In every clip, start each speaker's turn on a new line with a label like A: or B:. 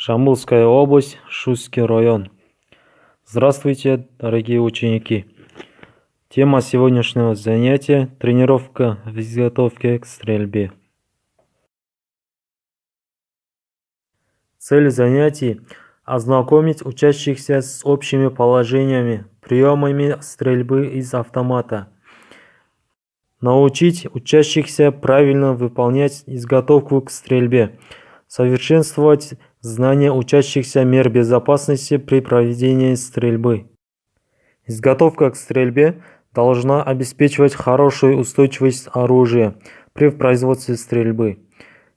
A: Жамбылская область, Шуйский район. Здравствуйте, дорогие ученики! Тема сегодняшнего занятия – тренировка в изготовке к стрельбе. Цель занятий – ознакомить учащихся с общими положениями, приемами стрельбы из автомата, научить учащихся правильно выполнять изготовку к стрельбе, совершенствовать знания учащихся мер безопасности при проведении стрельбы. Изготовка к стрельбе должна обеспечивать хорошую устойчивость оружия при производстве стрельбы.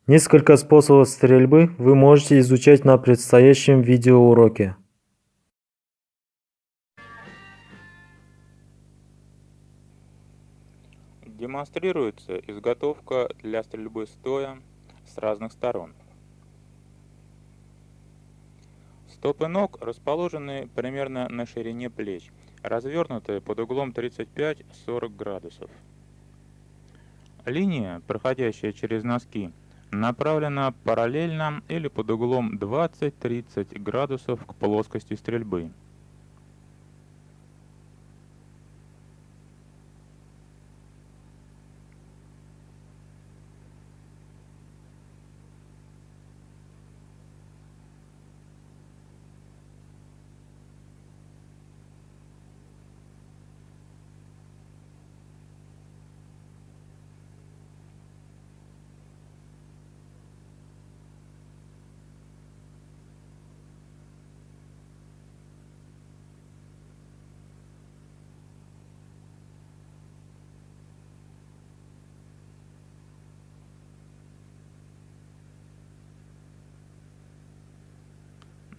A: Несколько способов стрельбы вы можете изучать на предстоящем видеоуроке.
B: Демонстрируется изготовка для стрельбы стоя с разных сторон. Стопы ног расположены примерно на ширине плеч, развернуты под углом 35-40 градусов. Линия, проходящая через носки, направлена параллельно или под углом 20-30 градусов к плоскости стрельбы.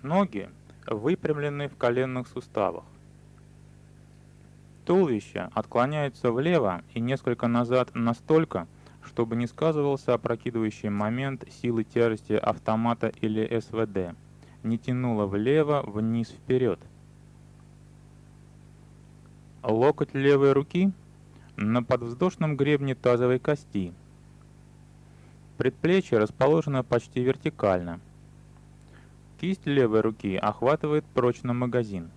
B: Ноги выпрямлены в коленных суставах. Туловище отклоняется влево и несколько назад настолько, чтобы не сказывался опрокидывающий момент силы тяжести автомата или СВД, не тянуло влево, вниз, вперед. Локоть левой руки на подвздошном гребне тазовой кости. Предплечье расположено почти вертикально. Кисть левой руки охватывает прочно магазин.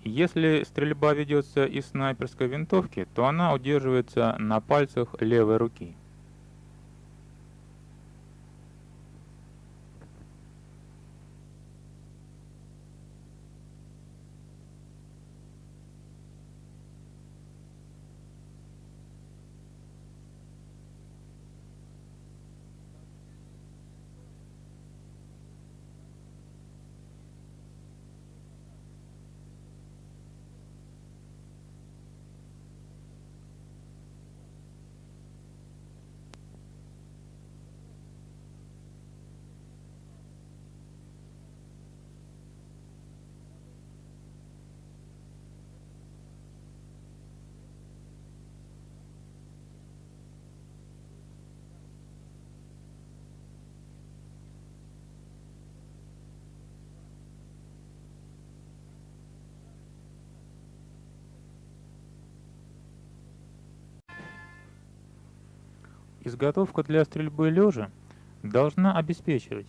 B: Если стрельба ведется из снайперской винтовки, то она удерживается на пальцах левой руки. Изготовка для стрельбы лежа должна обеспечивать,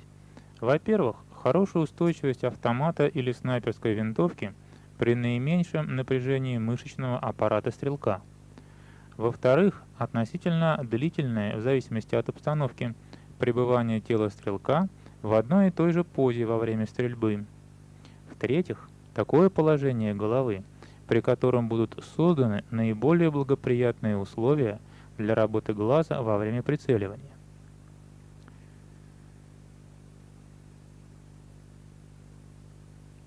B: во-первых, хорошую устойчивость автомата или снайперской винтовки при наименьшем напряжении мышечного аппарата стрелка. Во-вторых, относительно длительное, в зависимости от обстановки, пребывание тела стрелка в одной и той же позе во время стрельбы. В-третьих, такое положение головы, при котором будут созданы наиболее благоприятные условия для работы глаза во время прицеливания.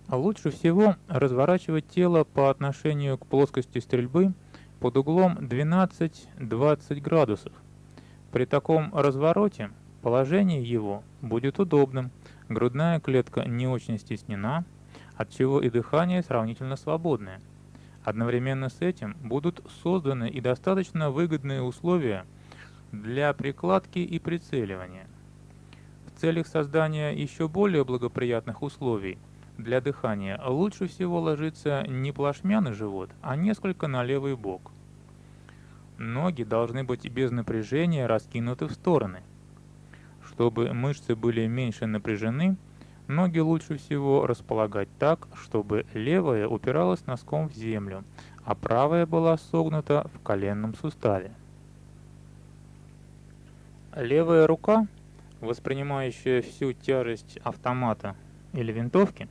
B: Лучше всего разворачивать тело по отношению к плоскости стрельбы под углом 12-20 градусов. При таком развороте положение его будет удобным, грудная клетка не очень стеснена, отчего и дыхание сравнительно свободное. Одновременно с этим будут созданы и достаточно выгодные условия для прикладки и прицеливания. В целях создания еще более благоприятных условий для дыхания лучше всего ложиться не плашмя на живот, а несколько на левый бок. ноги должны быть без напряжения раскинуты в стороны. Чтобы мышцы были меньше напряжены, ноги лучше всего располагать так, чтобы левая упиралась носком в землю, а правая была согнута в коленном суставе. Левая рука, воспринимающая всю тяжесть автомата или винтовки,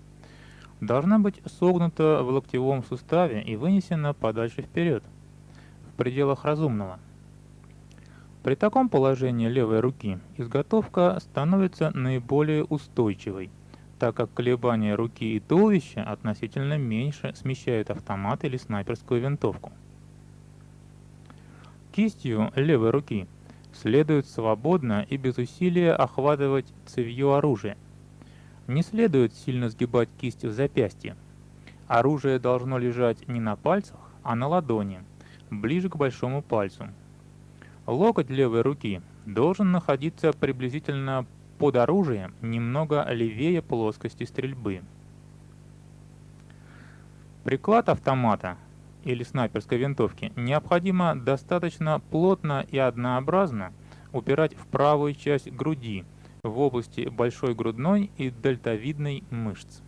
B: должна быть согнута в локтевом суставе и вынесена подальше вперед, в пределах разумного. При таком положении левой руки изготовка становится наиболее устойчивой, так как колебания руки и туловища относительно меньше смещают автомат или снайперскую винтовку. Кистью левой руки следует свободно и без усилия охватывать цевьё оружия. Не следует сильно сгибать кисть в запястье. Оружие должно лежать не на пальцах, а на ладони, ближе к большому пальцу. Локоть левой руки должен находиться приблизительно под оружием, немного левее плоскости стрельбы. Приклад автомата или снайперской винтовки необходимо достаточно плотно и однообразно упирать в правую часть груди, в области большой грудной и дельтовидной мышц.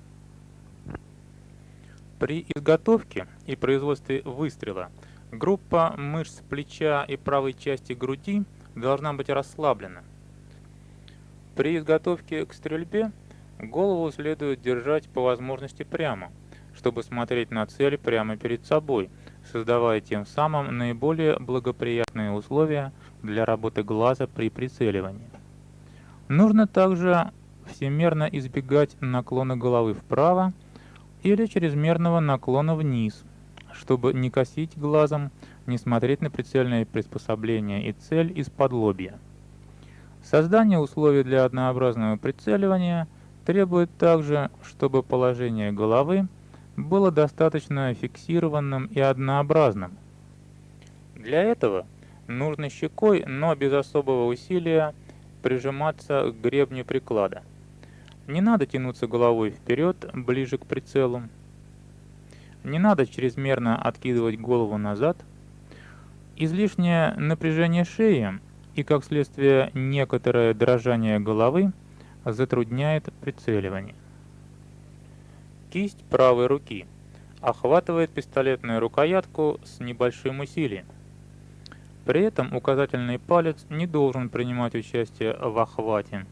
B: При изготовке и производстве выстрела группа мышц плеча и правой части груди должна быть расслаблена. При изготовке к стрельбе голову следует держать по возможности прямо, чтобы смотреть на цель прямо перед собой, создавая тем самым наиболее благоприятные условия для работы глаза при прицеливании. Нужно также всемерно избегать наклона головы вправо или чрезмерного наклона вниз, чтобы не косить глазом, не смотреть на прицельные приспособления и цель из-под лобья. Создание условий для однообразного прицеливания требует также, чтобы положение головы было достаточно фиксированным и однообразным. Для этого нужно щекой, но без особого усилия, прижиматься к гребню приклада. Не надо тянуться головой вперед, ближе к прицелу. Не надо чрезмерно откидывать голову назад. Излишнее напряжение шеи и, как следствие, некоторое дрожание головы затрудняет прицеливание. Кисть правой руки охватывает пистолетную рукоятку с небольшим усилием. При этом указательный палец не должен принимать участие в охвате.